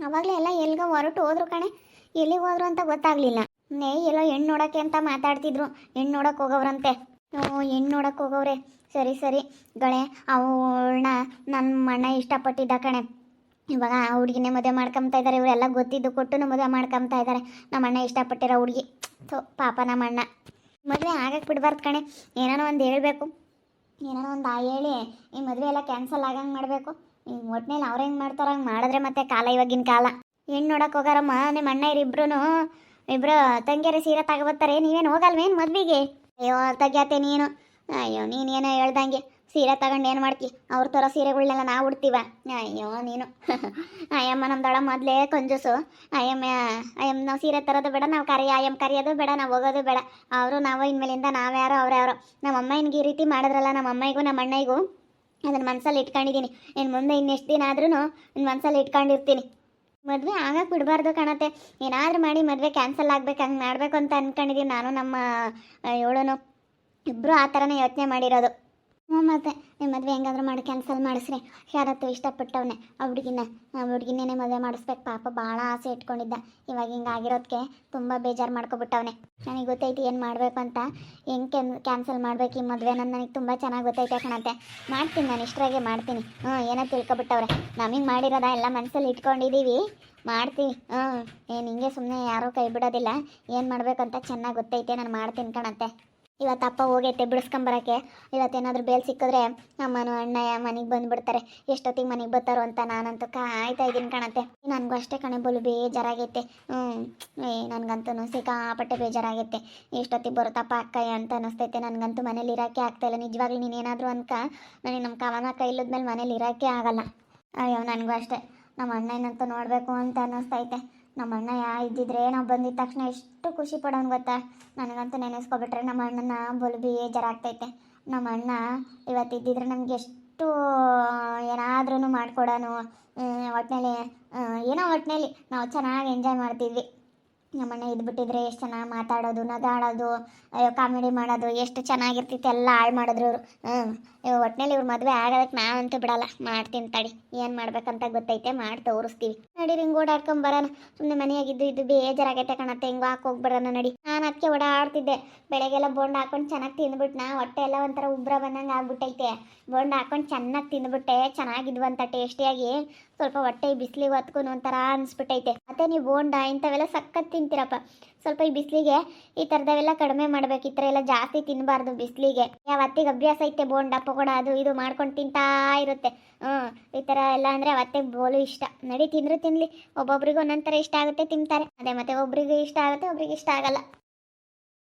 ಆವಾಗಲೇ ಎಲ್ಲ ಎಲ್ಗೋ ಹೊರಟು ಹೋದ್ರು ಕಣೆ. ಎಲ್ಲಿಗೆ ಹೋದ್ರು ಅಂತ ಗೊತ್ತಾಗ್ಲಿಲ್ಲ. ಎಲ್ಲೋ ಹೆಣ್ಣು ನೋಡೋಕ್ಕೆ ಅಂತ ಮಾತಾಡ್ತಿದ್ರು. ಹೆಣ್ಣು ನೋಡೋಕೆ ಹೋಗವ್ರಂತೆ. ಹೆಣ್ಣು ನೋಡೋಕೆ ಹೋಗವ್ರೆ. ಸರಿ ಸರಿ ಗಳೆ, ಅವಳನ್ನ ನಮ್ಮ ಅಣ್ಣ ಇಷ್ಟಪಟ್ಟಿದ್ದ ಕಣೆ. ಇವಾಗ ಆ ಹುಡುಗಿನೇ ಮದುವೆ ಮಾಡ್ಕೊತಾ ಇದ್ದಾರೆ. ಇವರೆಲ್ಲ ಗೊತ್ತಿದ್ದು ಕೊಟ್ಟು ಮದುವೆ ಮಾಡ್ಕೊತಾ ಇದ್ದಾರೆ. ನಮ್ಮ ಅಣ್ಣ ಇಷ್ಟಪಟ್ಟಿರೋ ಹುಡುಗಿ. ಪಾಪ ನಮ್ಮ ಅಣ್ಣ ಮದುವೆ ಆಗಕ್ಕೆ ಬಿಡಬಾರ್ದು ಕಣೆ. ಏನಾನೋ ಒಂದು ಹೇಳಬೇಕು, ಏನಾನೋ ಒಂದು ಹೇಳಿ ಈ ಮದುವೆ ಎಲ್ಲ ಕ್ಯಾನ್ಸಲ್ ಆಗಂಗೆ ಮಾಡಬೇಕು. ಈ ಒಟ್ಟಿನಲ್ಲಿ ಅವ್ರು ಹೆಂಗೆ ಮಾಡ್ತಾರೋ ಹಂಗೆ ಮಾಡಿದ್ರೆ ಮತ್ತೆ ಕಾಲ ಇವಾಗಿನ ಕಾಲ. ಹೆಣ್ಣು ನೋಡೋಕೆ ಹೋಗಾರಮ್ಮ ನಿಮ್ಮ ಅಣ್ಣ ಇಬ್ರು ತಂಗಿಯರು ಸೀರೆ ತಗೊಬರ್ತಾರೆ. ನೀವೇನು ಹೋಗಲ್ವೇನು ಮದ್ವೆಗೆ? ಅಯ್ಯೋ ತೆಗ್ಯಾತೆ ನೀನು. ಅಯ್ಯೋ ನೀನೇನೋ ಹೇಳ್ದಂಗೆ ಸೀರೆ ತಗೊಂಡು ಏನು ಮಾಡ್ತಿ? ಅವ್ರ ಥರ ಸೀರೆಗಳನ್ನೆಲ್ಲ ನಾವು ಉಡ್ತೀವ? ಅಯ್ಯೋ ನೀನು ಅಯ್ಯಮ್ಮ ನಮ್ದೊಳ ಮೊದಲೇ ಕಂಜೂಸು. ಅಯ್ಯಮ್ಮ ನಾವು ಸೀರೆ ತರೋದು ಬೇಡ, ನಾವು ಅಯ್ಯಮ್ಮ ಕರೆಯೋದು ಬೇಡ, ನಾವು ಹೋಗೋದು ಬೇಡ. ನಾವು ಇನ್ಮೇಲಿಂದ ನಾವ್ಯಾರೋ ಅವ್ರ್ಯಾರೋ. ನಮ್ಮ ಅಮ್ಮನಿಗೆ ಈ ರೀತಿ ಮಾಡಿದ್ರಲ್ಲ, ನಮ್ಮ ಅಮ್ಮನಿಗೂ ನಮ್ಮ ಅಣ್ಣನಿಗೂ ಅದನ್ನು ಮನಸ್ಸಲ್ಲಿ ಇಟ್ಕೊಂಡಿದ್ದೀನಿ. ಇನ್ನು ಮುಂದೆ ಇನ್ನೆಷ್ಟು ದಿನ ಆದ್ರೂ ಇನ್ನು ಮನಸ್ಸಲ್ಲಿ ಇಟ್ಕೊಂಡಿರ್ತೀನಿ. ಮದುವೆ ಆಗಕ್ಕೆ ಬಿಡಬಾರ್ದು ಕಾಣತ್ತೆ. ಏನಾದರೂ ಮಾಡಿ ಮದುವೆ ಕ್ಯಾನ್ಸಲ್ ಆಗ್ಬೇಕು, ಹಂಗೆ ಮಾಡಬೇಕು ಅಂತ ಅಂದ್ಕೊಂಡಿದ್ದೀನಿ ನಾನು. ನಮ್ಮ ಇವಳನು ಇಬ್ಬರು ಆ ಥರನೇ ಯೋಚನೆ ಮಾಡಿರೋದು. ಮತ್ತೆ ನಿಮ್ಮ ಮದುವೆ ಹೆಂಗಾದ್ರೂ ಮಾಡಿ ಕ್ಯಾನ್ಸಲ್ ಮಾಡಿಸ್ರಿ. ಯಾರತ್ತೂ ಇಷ್ಟಪಟ್ಟವನೇ ಆ ಹುಡುಗಿನೇ ಮದುವೆ ಮಾಡಿಸ್ಬೇಕು. ಪಾಪ ಭಾಳ ಆಸೆ ಇಟ್ಕೊಂಡಿದ್ದ. ಇವಾಗ ಹಿಂಗೆ ಆಗಿರೋದಕ್ಕೆ ತುಂಬ ಬೇಜಾರು ಮಾಡ್ಕೊಬಿಟ್ಟವನೆ. ನನಗೆ ಗೊತ್ತೈತಿ ಏನು ಮಾಡಬೇಕು ಅಂತ, ಹೆಂಗೆ ಕ್ಯಾನ್ಸಲ್ ಮಾಡಬೇಕು ಈ ಮದುವೆ ನನಗೆ ತುಂಬ ಚೆನ್ನಾಗಿ ಗೊತ್ತೈತೆ ಕಣತ್ತೆ. ಮಾಡ್ತೀನಿ, ನಾನು ಇಷ್ಟರಾಗೆ ಮಾಡ್ತೀನಿ. ಏನೋ ತಿಳ್ಕೊಬಿಟ್ಟವ್ರೆ. ನಮಗೆ ಮಾಡಿರೋದ ಎಲ್ಲ ಮನಸ್ಸಲ್ಲಿ ಇಟ್ಕೊಂಡಿದ್ದೀವಿ, ಮಾಡ್ತೀವಿ. ಏನು ಹಿಂಗೆ ಸುಮ್ಮನೆ ಯಾರೂ ಕೈ ಬಿಡೋದಿಲ್ಲ. ಏನು ಮಾಡಬೇಕಂತ ಚೆನ್ನಾಗಿ ಗೊತ್ತೈತೆ, ನಾನು ಮಾಡ್ತೀನಿ ಕಣತ್ತೆ. ಇವತ್ತು ಅಪ್ಪ ಹೋಗೈತೆ ಬಿಡಿಸ್ಕೊಂಬರೋಕ್ಕೆ. ಇವತ್ತೇನಾದರೂ ಬೇಲ್ ಸಿಕ್ಕಿದ್ರೆ ಅಮ್ಮನೂ ಅಣ್ಣ ಮನೆಗೆ ಬಂದುಬಿಡ್ತಾರೆ. ಎಷ್ಟೊತ್ತಿಗೆ ಮನೆಗೆ ಬರ್ತಾರೋ ಅಂತ ನಾನಂತೂ ಕಾಯ್ತಾ ಇದ್ದೀನಿ ಕಣತ್ತೆ. ನನಗೂ ಅಷ್ಟೇ ಕಣೆ, ಬೋಲು ಬೇಜಾರಾಗೈತೆ. ನನಗಂತೂ ಸಿಕ್ಕಾಪಟ್ಟೆ ಬೇಜಾರಾಗೈತೆ. ಎಷ್ಟೊತ್ತಿಗೆ ಬರುತ್ತಪ್ಪ ಅಕ್ಕಯ್ಯ ಅಂತ ಅನ್ನಿಸ್ತೈತೆ. ನನಗಂತೂ ಮನೇಲಿ ಇರೋಕ್ಕೆ ಆಗ್ತಾಯಿಲ್ಲ. ನಿಜವಾಗ್ಲೂ ನೀನೇನಾದರೂ ನನಗೆ ನಮ್ಮ ಕವನ ಕೈ ಇಲ್ಲದ್ಮೇಲೆ ಮನೇಲಿ ಇರೋಕ್ಕೆ ಆಗಲ್ಲ. ಅಯ್ಯೋ ನನಗೂ ಅಷ್ಟೇ. ನಮ್ಮ ಅಣ್ಣನಂತೂ ನೋಡಬೇಕು ಅಂತ ಅನ್ನಿಸ್ತೈತೆ. ನಮ್ಮ ಅಣ್ಣ ಇದ್ದಿದ್ರೆ ನಾವು ಬಂದಿದ್ದ ತಕ್ಷಣ ಎಷ್ಟು ಖುಷಿ ಪಡೋನು ಗೊತ್ತಾ. ನನಗಂತೂ ನೆನೆಸ್ಕೊಬಿಟ್ರೆ ನಮ್ಮ ಅಣ್ಣನ ಬೋಲು ಬೇಜಾರಾಗ್ತೈತೆ. ನಮ್ಮ ಅಣ್ಣ ಇವತ್ತಿದ್ದಿದ್ರೆ ನಮ್ಗೆ ಎಷ್ಟು ಏನಾದ್ರೂ ಮಾಡಿಕೊಡೋನು. ಒಟ್ಟಿನಲ್ಲಿ ನಾವು ಚೆನ್ನಾಗಿ ಎಂಜಾಯ್ ಮಾಡ್ತಿದ್ವಿ. ನಮ್ಮಣ್ಣ ಇದ್ಬಿಟ್ಟಿದ್ರೆ ಎಷ್ಟು ಚೆನ್ನಾಗಿ ಮಾತಾಡೋದು, ನಗಾಡೋದು, ಕಾಮಿಡಿ ಮಾಡೋದು, ಎಷ್ಟು ಚೆನ್ನಾಗಿರ್ತಿತ್ತು. ಎಲ್ಲ ಹಾಳು ಮಾಡಿದ್ರು ಇವರು. ಒಟ್ಟಿನಲ್ಲಿ ಇವ್ರು ಮದುವೆ ಆಗೋದಕ್ಕೆ ನಾನಂತೂ ಬಿಡಲ್ಲ. ಮಾಡ್ತೀನಿ ತಡಿ, ಏನು ಮಾಡ್ಬೇಕಂತ ಗೊತ್ತೈತೆ, ಮಾಡಿ ತೋರಿಸ್ತೀವಿ. ನಡಿ ಹಿಂಗೆ ಓಡಾಡ್ಕೊಂಬರೋಣ. ಸುಮ್ಮನೆ ಮನೆಯಾಗಿದ್ದು ಬೇಜಾರಾಗೈತೆ ಕಣತ್ತೆ. ಹಿಂಗೆ ಹೋಗ್ಬರೋಣ ನಡಿ. ನಾನು ಅದಕ್ಕೆ ಓಡಾಡ್ತಿದ್ದೆ. ಬೆಳಗ್ಗೆಲ್ಲ ಬೋಂಡ ಹಾಕೊಂಡು ಚೆನ್ನಾಗಿ ತಿಂದ್ಬಿಟ್ನಾ. ಹೊಟ್ಟೆ ಎಲ್ಲ ಒಂಥರ ಉಬ್ರ ಬಂದಂಗೆ ಆಗ್ಬಿಟ್ಟೈತೆ. ಬೋಂಡ ಹಾಕೊಂಡು ಚೆನ್ನಾಗಿ ತಿಂದ್ಬಿಟ್ಟೆ. ಚೆನ್ನಾಗಿದ್ವಂತ ಟೇಸ್ಟಿಯಾಗಿ. ಸ್ವಲ್ಪ ಹೊಟ್ಟೆ ಬಿಸಿಲಿಗೆ ಹೊತ್ಕೊಂಡು ಒಂಥರ ಅನಿಸ್ಬಿಟ್ಟೈತೆ. ಮತ್ತೆ ನೀವು ಬೋಂಡ ಇಂಥವೆಲ್ಲ ಸಖತ್ ತಿಂತೀರಪ್ಪ. ಸ್ವಲ್ಪ ಈ ಬಿಸಿಲಿಗೆ ಈ ಥರದವೆಲ್ಲ ಕಡಿಮೆ ಮಾಡ್ಬೇಕು. ಈ ಥರ ಎಲ್ಲ ಜಾಸ್ತಿ ತಿನ್ನಬಾರ್ದು ಬಿಸಿಲಿಗೆ. ಯಾವತ್ತಿಗೆ ಅಭ್ಯಾಸ ಐತೆ ಬೋಂಡ ಪಕೋಡ ಅದು ಇದು ಮಾಡ್ಕೊಂಡು ತಿಂತಾ ಇರುತ್ತೆ. ಈ ಥರ ಎಲ್ಲ ಅಂದರೆ ಅವತ್ತಿಗೆ ಬೋಲು ಇಷ್ಟ. ನಡಿ ತಿನ್ಲಿ. ಒಬ್ಬೊಬ್ರಿಗೂ ಒಂದೊಂದು ಥರ ಇಷ್ಟ ಆಗುತ್ತೆ, ತಿಂತಾರೆ. ಅದೇ ಮತ್ತೆ ಒಬ್ರಿಗೆ ಇಷ್ಟ ಆಗುತ್ತೆ, ಒಬ್ರಿಗೆ ಇಷ್ಟ ಆಗಲ್ಲ.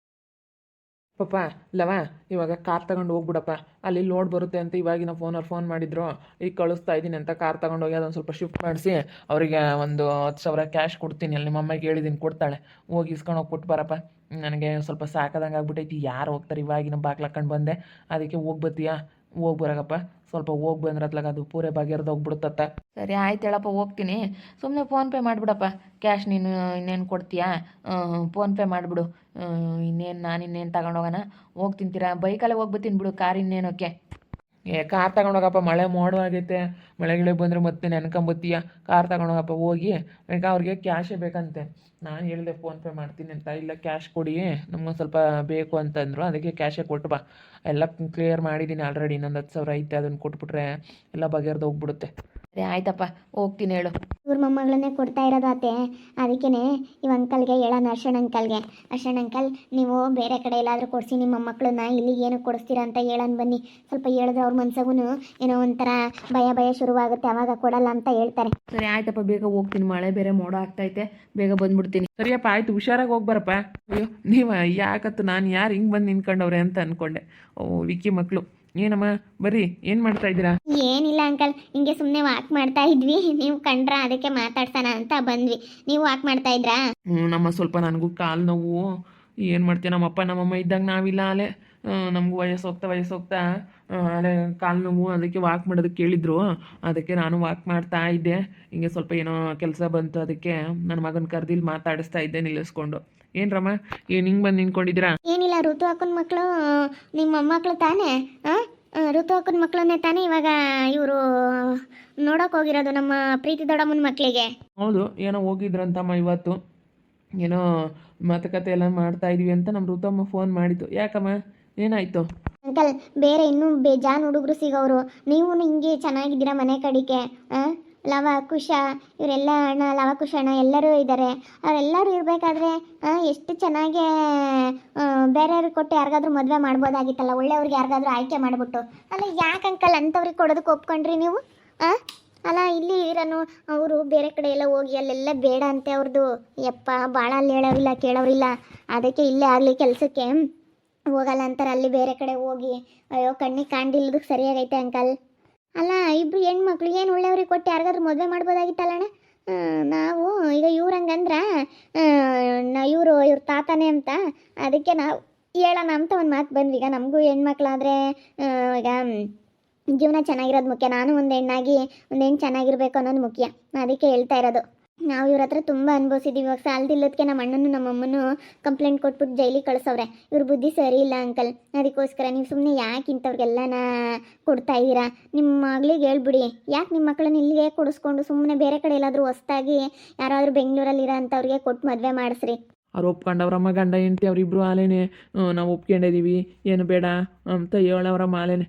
ಪಾಪ ಲವ, ಇವಾಗ ಕಾರ್ ತಗೊಂಡು ಹೋಗ್ಬಿಡಪ್ಪ. ಅಲ್ಲಿ ಲೋಡ್ ಬರುತ್ತೆ ಅಂತ ಇವಾಗಿನ ಫೋನ್ ಮಾಡಿದ್ರು. ಈಗ ಕಳಿಸ್ತಾ ಇದ್ದೀನಿ ಅಂತ ಕಾರ್ ತಗೊಂಡೋಗಿ ಅದೊಂದು ಸ್ವಲ್ಪ ಶಿಫ್ಟ್ ಮಾಡಿಸಿ ಅವರಿಗೆ ಒಂದು 10,000 ಕ್ಯಾಶ್ ಕೊಡ್ತೀನಿ. ಅಲ್ಲಿ ನಿಮ್ಮ ಅಮ್ಮಗೆ ಹೇಳಿದ್ದೀನಿ, ಕೊಡ್ತಾಳೆ. ಹೋಗಿ ಇಸ್ಕೊಂಡು ಹೋಗಿ ಕೊಟ್ಟು ಬರಪ್ಪ. ನನಗೆ ಸ್ವಲ್ಪ ಸಾಕದಂಗೆ ಆಗ್ಬಿಟ್ಟೈತಿ. ಯಾರು ಹೋಗ್ತಾರೆ? ಇವಾಗಿನ ಬಾಗ್ಲಾಕೊಂಡು ಬಂದೆ, ಅದಕ್ಕೆ ಹೋಗ್ಬತ್ತೀಯಾ? ಹೋಗಿ ಬರೋಗಪ್ಪ. ಸ್ವಲ್ಪ ಹೋಗಿ ಬಂದ್ರೆ ಅತ್ಲಾಗ ಅದು ಪೂರೆ ಬಗೆರ್ದು ಹೋಗ್ಬಿಡುತ್ತತ್ತ. ಸರಿ ಆಯ್ತು ಹೇಳಪ್ಪ, ಹೋಗ್ತೀನಿ. ಸುಮ್ಮನೆ ಫೋನ್ಪೇ ಮಾಡಿಬಿಡಪ್ಪ. ಕ್ಯಾಶ್ ನೀನು ಇನ್ನೇನು ಕೊಡ್ತೀಯಾ? ಫೋನ್ಪೇ ಮಾಡಿಬಿಡು. ಇನ್ನೇನು ತಗೊಂಡೋಗೋಣ. ಹೋಗಿ ತಿಂತೀರಾ? ಬೈಕಲ್ಲೇ ಹೋಗ್ಬತ್ತೀನಿ ಬಿಡು, ಕಾರ್ ಇನ್ನೇನೋಕ್ಕೆ. ಕಾರ್ ತಗೊಂಡೋಗಪ್ಪ. ಮಳೆ ಮೋಡವಾಗೈತೆ. ಮಳೆಗಿಳೆ ಬಂದರೆ ಮತ್ತೆ ನೆನ್ಕೊಂಬತ್ತೀಯ. ಕಾರ್ ತಗೊಂಡೋಗಪ್ಪ ಹೋಗಿ. ಈಗ ಅವ್ರಿಗೆ ಕ್ಯಾಶೇ ಬೇಕಂತೆ. ನಾನು ಹೇಳಿದೆ ಫೋನ್ಪೇ ಮಾಡ್ತೀನಿ ಅಂತ. ಇಲ್ಲ ಕ್ಯಾಶ್ ಕೊಡಿ, ನಮ್ಗೆ ಸ್ವಲ್ಪ ಬೇಕು ಅಂತಂದರು. ಅದಕ್ಕೆ ಕ್ಯಾಶೇ ಕೊಟ್ಟು ಬಾ. ಎಲ್ಲ ಕ್ಲಿಯರ್ ಮಾಡಿದ್ದೀನಿ ಆಲ್ರೆಡಿ. ಇನ್ನೊಂದು 10,000 ಐತೆ, ಅದನ್ನು ಕೊಟ್ಬಿಟ್ರೆ ಎಲ್ಲ ಬಗೆರ್ದು ಹೋಗ್ಬಿಡುತ್ತೆ. ಸರಿ ಆಯ್ತಪ್ಪ, ಹೋಗ್ತೀನಿ ಹೇಳು. ಇವ್ರ ಮೊಮ್ಮಗಳನ್ನೇ ಕೊಡ್ತಾ ಇರೋದು ಅತ್ತೆ. ಅದಕ್ಕೇ ಇವ್ ಅಂಕಲ್ಗೆ ಹೇಳೋಣ, ಅರ್ಶನ್ ಅಂಕಲ್, ನೀವು ಬೇರೆ ಕಡೆ ಎಲ್ಲಾದರೂ ಕೊಡಿಸಿ ನಿಮ್ಮ ಮೊಮ್ಮಕ್ಕಳನ್ನ ಇಲ್ಲಿಗೆ ಏನು ಕೊಡಿಸ್ತೀರಾ ಅಂತ ಹೇಳೋಣ ಬನ್ನಿ. ಸ್ವಲ್ಪ ಹೇಳಿದ್ರೆ ಅವ್ರ ಮನ್ಸಾಗೂ ಏನೋ ಒಂಥರ ಭಯ ಶುರುವಾಗುತ್ತೆ. ಅವಾಗ ಕೊಡಲ್ಲ ಅಂತ ಹೇಳ್ತಾರೆ. ಸರಿ ಆಯ್ತಪ್ಪ, ಬೇಗ ಹೋಗ್ತೀನಿ. ಮಳೆ ಬೇರೆ ಮೋಡ ಆಗ್ತೈತೆ, ಬೇಗ ಬಂದ್ಬಿಡ್ತೀನಿ. ಸರಿಯಪ್ಪ ಆಯ್ತು, ಹುಷಾರಾಗಿ ಹೋಗ್ಬರಪ್ಪ. ಅಯ್ಯೋ ನೀವು ಯಾಕತ್ತು ನಾನು ಯಾರು ಹಿಂಗೆ ಬಂದು ನಿಂತ್ಕೊಂಡವ್ರೆ ಅಂತ ಅಂದ್ಕೊಂಡೆ. ವಿಕ್ಕಿ ಮಕ್ಕಳು. ಏನಮ್ಮ ಬರ್ರಿ, ಏನು ಮಾಡ್ತಾ ಇದ್ದೀರಾ? ಏನಿಲ್ಲ ಅಂಕಲ್, ಹಿಂಗೆ ಸುಮ್ಮನೆ ವಾಕ್ ಮಾಡ್ತಾ ಇದ್ವಿ. ನೀವು ಕಂಡ್ರ, ಅದಕ್ಕೆ ಮಾತಾಡ್ಸೋಣ ಅಂತ ಬಂದ್ವಿ. ನೀವು ವಾಕ್ ಮಾಡ್ತಾ ಇದ್ರಾ? ನಮ್ಮ ಸ್ವಲ್ಪ ನನಗೂ ಕಾಲು ನೋವು. ಏನು ಮಾಡ್ತೀವಿ, ನಮ್ಮಪ್ಪ ನಮ್ಮಮ್ಮ ಇದ್ದಾಗ ನಾವಿಲ್ಲ. ಅಲ್ಲೇ ನಮಗೂ ವಯಸ್ಸೋಗ್ತಾ ಅಲ್ಲೇ ಕಾಲು ನೋವು. ಅದಕ್ಕೆ ವಾಕ್ ಮಾಡೋದಕ್ಕೆ ಕೇಳಿದ್ರು. ಅದಕ್ಕೆ ನಾನು ವಾಕ್ ಮಾಡ್ತಾ ಇದ್ದೆ. ಹಿಂಗೆ ಸ್ವಲ್ಪ ಏನೋ ಕೆಲಸ ಬಂತು, ಅದಕ್ಕೆ ನನ್ನ ಮಗನ ಕರ್ದಿಲ್ಲಿ ಮಾತಾಡಿಸ್ತಾ ಇದ್ದೆ ನಿಲ್ಲಿಸ್ಕೊಂಡು. ಏನು ರಮ್ಮ, ಏನು ಹಿಂಗೆ ಬಂದು ನಿಂತ್ಕೊಂಡಿದ್ದೀರಾ? ಏನಿಲ್ಲ, ಋತು ಅಕ್ಕನ ಮಕ್ಕಳು ನಿಮ್ಮ ಮೊಮ್ಮಕ್ಕಳು ತಾನೇ? ಋತು ಅಕ್ಕನ ಮಕ್ಕಳನ್ನೇ ತಾನೇ ಇವಾಗ ಇವರು ನೋಡೋಕೆ ಹೋಗಿರೋದು ನಮ್ಮ ಪ್ರೀತಿ ದೊಡ್ಡಮ್ಮನ ಮಕ್ಕಳಿಗೆ. ಹೌದು, ಏನೋ ಹೋಗಿದ್ರಂತಮ್ಮ ಇವತ್ತು, ಏನೋ ಮಾತುಕತೆ ಎಲ್ಲ ಮಾಡ್ತಾ ಇದೀವಿ ಅಂತ ನಮ್ಮ ಋತಮ್ಮ ಫೋನ್ ಮಾಡಿದ್ದು. ಯಾಕಮ್ಮ, ಏನಾಯಿತು? ಅಂಕಲ್, ಬೇರೆ ಇನ್ನೂ ಬೇಜಾನ್ ಹುಡುಗರು ಸಿಗೋರು. ನೀವು ಹಿಂಗೆ ಚೆನ್ನಾಗಿದ್ದೀರಾ ಮನೆ ಕಡೆಗೆ. ಲವ ಕುಶ ಇವರೆಲ್ಲ ಅಣ್ಣ, ಲವ ಕುಶ ಅಣ್ಣ ಎಲ್ಲರೂ ಇದ್ದಾರೆ. ಅವರೆಲ್ಲರೂ ಇರಬೇಕಾದ್ರೆ ಎಷ್ಟು ಚೆನ್ನಾಗಿ ಬೇರೆಯವ್ರಿಗೆ ಕೊಟ್ಟು ಯಾರಿಗಾದ್ರೂ ಮದುವೆ ಮಾಡ್ಬೋದಾಗಿತ್ತಲ್ಲ, ಒಳ್ಳೆಯವ್ರಿಗೆ ಯಾರಿಗಾದ್ರೂ ಆಯ್ಕೆ ಮಾಡಿಬಿಟ್ಟು. ಅಲ್ಲ ಯಾಕೆ ಅಂಕಲ್ ಅಂಥವ್ರಿಗೆ ಕೊಡೋದಕ್ಕೆ ಒಪ್ಕೊಂಡ್ರಿ ನೀವು? ಅಲ್ಲ ಇಲ್ಲಿ ಇರೋನು ಅವರು ಬೇರೆ ಕಡೆ ಎಲ್ಲ ಹೋಗಿ ಅಲ್ಲೆಲ್ಲ ಬೇಡ ಅಂತೆ ಅವ್ರದ್ದು. ಯಪ್ಪ, ಭಾಳ ಅಲ್ಲಿ ಹೇಳೋರಿಲ್ಲ ಕೇಳೋರಿಲ್ಲ, ಅದಕ್ಕೆ ಇಲ್ಲೇ ಆಗಲಿ ಕೆಲಸಕ್ಕೆ ಹೋಗಲ್ಲ ಅಂತಾರೆ. ಅಲ್ಲಿ ಬೇರೆ ಕಡೆ ಹೋಗಿ ಅಯ್ಯೋ ಕಣ್ಣಿಗೆ ಕಾಣ್ದಿಲ್ಲದಕ್ಕೆ ಸರಿಯಾಗೈತೆ ಅಂಕಲ್. ಅಲ್ಲ ಇಬ್ರು ಹೆಣ್ಮಕ್ಳು ಏನು ಒಳ್ಳೆಯವ್ರಿಗೆ ಕೊಟ್ಟು ಯಾರಿಗಾದ್ರೂ ಮದುವೆ ಮಾಡ್ಬೋದಾಗಿತ್ತಲ್ಲಣ್ಣ. ನಾವು ಈಗ ಇವ್ರಂಗಂದ್ರೆ ಇವ್ರ ತಾತನೇ ಅಂತ, ಅದಕ್ಕೆ ನಾವು ಹೇಳೋಣ ಅಂತ ಒಂದು ಮಾತು ಬಂದ್ವಿ. ಈಗ ನಮಗೂ ಹೆಣ್ಮಕ್ಳಾದರೆ ಈಗ ಜೀವನ ಚೆನ್ನಾಗಿರೋದು ಮುಖ್ಯ. ನಾನು ಒಂದು ಹೆಣ್ಣಾಗಿ ಒಂದು ಹೆಣ್ಣು ಚೆನ್ನಾಗಿರ್ಬೇಕು ಅನ್ನೋದು ಮುಖ್ಯ. ಅದಕ್ಕೆ ಹೇಳ್ತಾ ಇರೋದು. ನಾವು ಇವ್ರ ಹತ್ರ ತುಂಬ ಅನುಭವಿಸಿದ್ದೀವಿ. ಇವಾಗ ಸಾಲದಿಲ್ಲದಕ್ಕೆ ನಮ್ಮ ಅಣ್ಣನು ನಮ್ಮ ಅಮ್ಮನೂ ಕಂಪ್ಲೇಂಟ್ ಕೊಟ್ಬಿಟ್ಟು ಜೈಲಿಗೆ ಕಳಿಸವ್ರೆ. ಇವ್ರ ಬುದ್ಧಿ ಸರಿ ಇಲ್ಲ ಅಂಕಲ್. ಅದಕ್ಕೋಸ್ಕರ ನೀವು ಸುಮ್ಮನೆ ಯಾಕೆ ಇಂಥವ್ರಿಗೆಲ್ಲನ ಕೊಡ್ತಾ ಇದ್ದೀರಾ? ನಿಮ್ಮ ಮಗಳಿಗೆ ಹೇಳ್ಬಿಡಿ, ಯಾಕೆ ನಿಮ್ಮ ಮಕ್ಕಳನ್ನ ಇಲ್ಲಿಗೆ ಕೊಡಿಸ್ಕೊಂಡು ಸುಮ್ಮನೆ ಬೇರೆ ಕಡೆ ಎಲ್ಲಾದರೂ ಹೊಸ್ದಾಗಿ ಯಾರಾದರೂ ಬೆಂಗಳೂರಲ್ಲಿರೋ ಅಂಥವ್ರಿಗೆ ಕೊಟ್ಟು ಮದುವೆ ಮಾಡಿಸ್ರಿ. ಅವ್ರು ಒಪ್ಕೊಂಡವ್ರಮ್ಮ, ಗಂಡ ಹೆಂಡತಿ ಅವರಿಬ್ಬರು ಆಲೇನೆ ನಾವು ಒಪ್ಕೊಂಡಿದ್ದೀವಿ, ಏನು ಬೇಡ ಅಂತ ಹೇಳವ್ರಮ್ಮ ಆಲೇನೆ.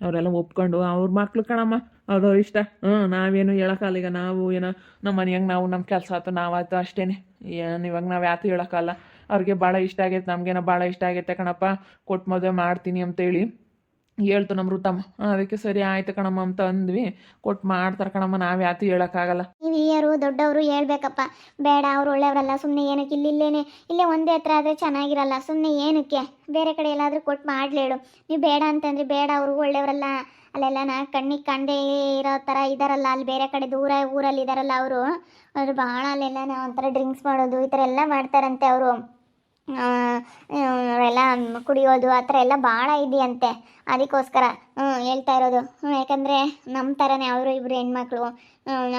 ಅವರೆಲ್ಲ ಒಪ್ಕೊಂಡು ಅವ್ರ ಮಕ್ಳು ಕಣಮ್ಮ, ಅವ್ರವ್ರ ಇಷ್ಟ. ನಾವೇನು ಹೇಳೋಕ್ಕಲ್ಲ. ಈಗ ನಾವು ಏನೋ ನಮ್ಮ ಮನೆಯಾಗ ನಾವು ನಮ್ಮ ಕೆಲಸ ಆಯ್ತು ನಾವಾಯ್ತು ಅಷ್ಟೇ. ಏನು ಇವಾಗ ನಾವು ಯಾತು ಹೇಳೋಕ್ಕಲ್ಲ. ಅವ್ರಿಗೆ ಭಾಳ ಇಷ್ಟ ಆಗೈತೆ, ನಮಗೇನೋ ಭಾಳ ಇಷ್ಟ ಆಗೈತೆ ಕಣಪ್ಪ, ಕೊಟ್ಟು ಮದುವೆ ಮಾಡ್ತೀನಿ ಅಂತೇಳಿ ಹೇಳ್ತು ನಮ್ಮ ಋತಮ್ಮ. ಅದಕ್ಕೆ ಸರಿ ಆಯ್ತು ಕಣಮ್ಮ ಅಂತ ಅಂದ್ವಿ. ಕೊಟ್ಟು ಮಾಡ್ತಾರೆ ಕಣಮ್ಮ, ನಾವು ಯಾತು ಹೇಳೋಕ್ಕಾಗಲ್ಲ. ನೀವು ಯಾರು ದೊಡ್ಡವರು ಹೇಳ್ಬೇಕಪ್ಪ, ಬೇಡ ಅವ್ರು ಒಳ್ಳೆಯವರಲ್ಲ, ಸುಮ್ಮನೆ ಏನಕ್ಕೆ ಇಲ್ಲೇ ಒಂದೇ ಹತ್ರ ಆದರೆ ಚೆನ್ನಾಗಿರಲ್ಲ, ಸುಮ್ಮನೆ ಏನಕ್ಕೆ ಬೇರೆ ಕಡೆ ಎಲ್ಲಾದರೂ ಕೊಟ್ಟು ಮಾಡಲೇಳು. ನೀವು ಬೇಡ ಅಂತಂದರೆ ಬೇಡ, ಅವರು ಒಳ್ಳೆಯವರಲ್ಲ, ಅಲ್ಲೆಲ್ಲ ಕಣ್ಣಿಗೆ ಕಂಡೇ ಇರೋ ಥರ ಇದ್ದಾರಲ್ಲ, ಅಲ್ಲಿ ಬೇರೆ ಕಡೆ ದೂರ ಊರಲ್ಲಿ ಇದ್ದಾರಲ್ಲ ಅವರು ಭಾಳ ಅಲ್ಲೆಲ್ಲ ಒಂಥರ ಡ್ರಿಂಕ್ಸ್ ಮಾಡೋದು ಈ ಥರ ಎಲ್ಲ ಮಾಡ್ತಾರಂತೆ. ಅವರು ಎಲ್ಲ ಕುಡಿಯೋದು ಆ ಥರ ಎಲ್ಲ ಭಾಳ ಇದೆಯಂತೆ. ಅದಕ್ಕೋಸ್ಕರ ಹೇಳ್ತಾ ಇರೋದು. ಯಾಕಂದರೆ ನಮ್ಮ ಥರನೇ ಅವರು ಇಬ್ಬರು ಹೆಣ್ಮಕ್ಳು,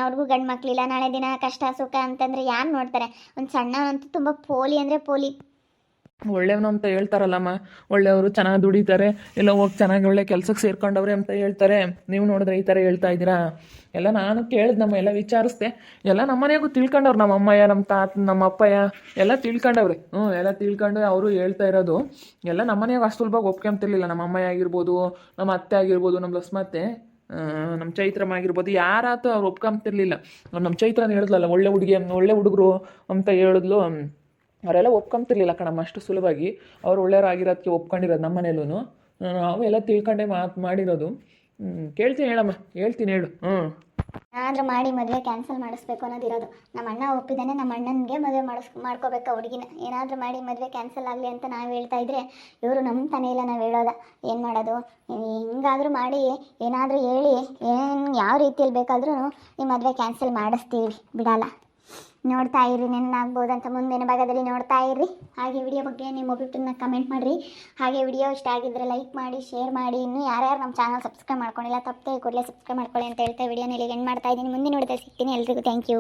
ಅವ್ರಿಗೂ ಗಂಡು ಮಕ್ಕಳಿಲ್ಲ. ನಾಳೆ ದಿನ ಕಷ್ಟ ಸುಖ ಅಂತಂದರೆ ಯಾರು ನೋಡ್ತಾರೆ? ಒಂದು ಸಣ್ಣವಂತೂ ತುಂಬ ಪೋಲಿ ಅಂದರೆ ಪೋಲಿ. ಒಳ್ಳೆಯವನು ಅಂತ ಹೇಳ್ತಾರಲ್ಲಮ್ಮ, ಒಳ್ಳೆಯವರು ಚೆನ್ನಾಗಿ ದುಡಿತಾರೆ, ಎಲ್ಲ ಹೋಗಿ ಚೆನ್ನಾಗಿ ಒಳ್ಳೆ ಕೆಲಸಕ್ಕೆ ಸೇರ್ಕೊಂಡವ್ರೆ ಅಂತ ಹೇಳ್ತಾರೆ. ನೀವು ನೋಡಿದ್ರೆ ಈ ಥರ ಹೇಳ್ತಾ ಇದ್ದೀರಾ? ಎಲ್ಲ ನಾನು ಕೇಳಿದ್ನಮ್ಮ, ಎಲ್ಲ ವಿಚಾರಿಸ್ದೆ. ಎಲ್ಲ ನಮ್ಮ ಮನೆಯಾಗೂ ತಿಳ್ಕೊಂಡವ್ರು, ನಮ್ಮ ಅಮ್ಮಯ್ಯ, ನಮ್ಮ ತಾತ, ನಮ್ಮ ಅಪ್ಪಯ್ಯ ಎಲ್ಲ ತಿಳ್ಕೊಂಡವ್ರೆ. ಎಲ್ಲ ತಿಳ್ಕೊಂಡು ಅವರು ಹೇಳ್ತಾ ಇರೋದು. ಎಲ್ಲ ನಮ್ಮ ಮನೆಯಾಗ ಅಷ್ಟು ಸುಲಭವಾಗಿ ಒಪ್ಕೊಂತಿರ್ಲಿಲ್ಲ. ನಮ್ಮ ಅಮ್ಮಯ್ಯ ಆಗಿರ್ಬೋದು, ನಮ್ಮ ಅತ್ತೆ ಆಗಿರ್ಬೋದು, ನಮ್ಮ ಲಸ್ಮತ್ತೆ, ನಮ್ಮ ಚೈತ್ರಮ್ಮ ಆಗಿರ್ಬೋದು, ಯಾರಾತು ಅವ್ರು ಒಪ್ಕೊಂತಿರ್ಲಿಲ್ಲ. ನಮ್ಮ ಚೈತ್ರನ ಹೇಳಿದ್ಲಲ್ಲ, ಒಳ್ಳೆ ಹುಡುಗಿ, ಒಳ್ಳೆ ಹುಡುಗರು ಅಂತ ಹೇಳಿದ್ಲು. ಅವರೆಲ್ಲ ಒಪ್ಕೊಂತಿರ್ಲಿಲ್ಲ ಕಣಮ್ಮ ಅಷ್ಟು ಸುಲಭವಾಗಿ. ಅವ್ರು ಒಳ್ಳೆಯವರಾಗಿರೋದಕ್ಕೆ ಒಪ್ಕೊಂಡಿರೋದು ನಮ್ಮ ಮನೇಲೂ. ನಾವು ಎಲ್ಲ ತಿಳ್ಕೊಂಡೆ ಮಾಡಿರೋದು. ಕೇಳ್ತೀನಿ ಹೇಳಮ್ಮ, ಹೇಳ್ತೀನಿ ಹೇಳು. ಏನಾದರೂ ಮಾಡಿ ಮದುವೆ ಕ್ಯಾನ್ಸಲ್ ಮಾಡಿಸ್ಬೇಕು ಅನ್ನೋದಿರೋದು. ನಮ್ಮ ಅಣ್ಣ ಒಪ್ಪಿದ್ದಾನೆ, ನಮ್ಮ ಅಣ್ಣನಿಗೆ ಮದುವೆ ಮಾಡ್ಕೋಬೇಕು ಹುಡುಗಿನ. ಏನಾದರೂ ಮಾಡಿ ಮದುವೆ ಕ್ಯಾನ್ಸಲ್ ಆಗಲಿ ಅಂತ ನಾವು ಹೇಳ್ತಾ ಇದ್ರೆ ಇವರು ನಮ್ಮ ತಾನೇ ಇಲ್ಲ, ನಾವು ಹೇಳೋದ. ಏನು ಮಾಡೋದು? ಹಿಂಗಾದರೂ ಮಾಡಿ ಏನಾದರೂ ಹೇಳಿ ಯಾವ ರೀತಿಯಲ್ಲಿ ಬೇಕಾದ್ರೂ ಈ ಮದುವೆ ಕ್ಯಾನ್ಸಲ್ ಮಾಡಿಸ್ತೀವಿ, ಬಿಡಲ್ಲ. ನೋಡ್ತಾ ಇರ್ರಿ, ನೆನ್ನಾಗ್ಬೋದಂತ ಮುಂದಿನ ಭಾಗದಲ್ಲಿ ನೋಡ್ತಾ ಇರ್ರಿ. ಹಾಗೆ ವಿಡಿಯೋ ಬಗ್ಗೆ ನಿಮ್ಮ ಒಪಿನಿಯನ್ನ ಕಮೆಂಟ್ ಮಾಡಿರಿ. ಹಾಗೆ ವಿಡಿಯೋ ಇಷ್ಟ ಆಗಿದ್ದರೆ ಲೈಕ್ ಮಾಡಿ, ಶೇರ್ ಮಾಡಿ. ಇನ್ನೂ ಯಾರ್ಯಾರು ನಮ್ಮ ಚಾನಲ್ ಸಬ್ಸ್ಕ್ರೈಬ್ ಮಾಡ್ಕೊಂಡಿಲ್ಲ ತಪ್ಪದೆ ಕೂಡಲೇ ಸಬ್ಸ್ಕ್ರೈಬ್ ಮಾಡ್ಕೊಳ್ಳಿ ಅಂತ ಹೇಳ್ತಾ ವಿಡಿಯೋನ ಇಲ್ಲಿಗೆ ಎಂಡ್ ಮಾಡ್ತಾ ಇದ್ದೀನಿ. ಮುಂದಿನ ನೋಡ್ತಾ ಸಿಗ್ತೀನಿ. ಎಲ್ರಿಗೂ ಥ್ಯಾಂಕ್ ಯು.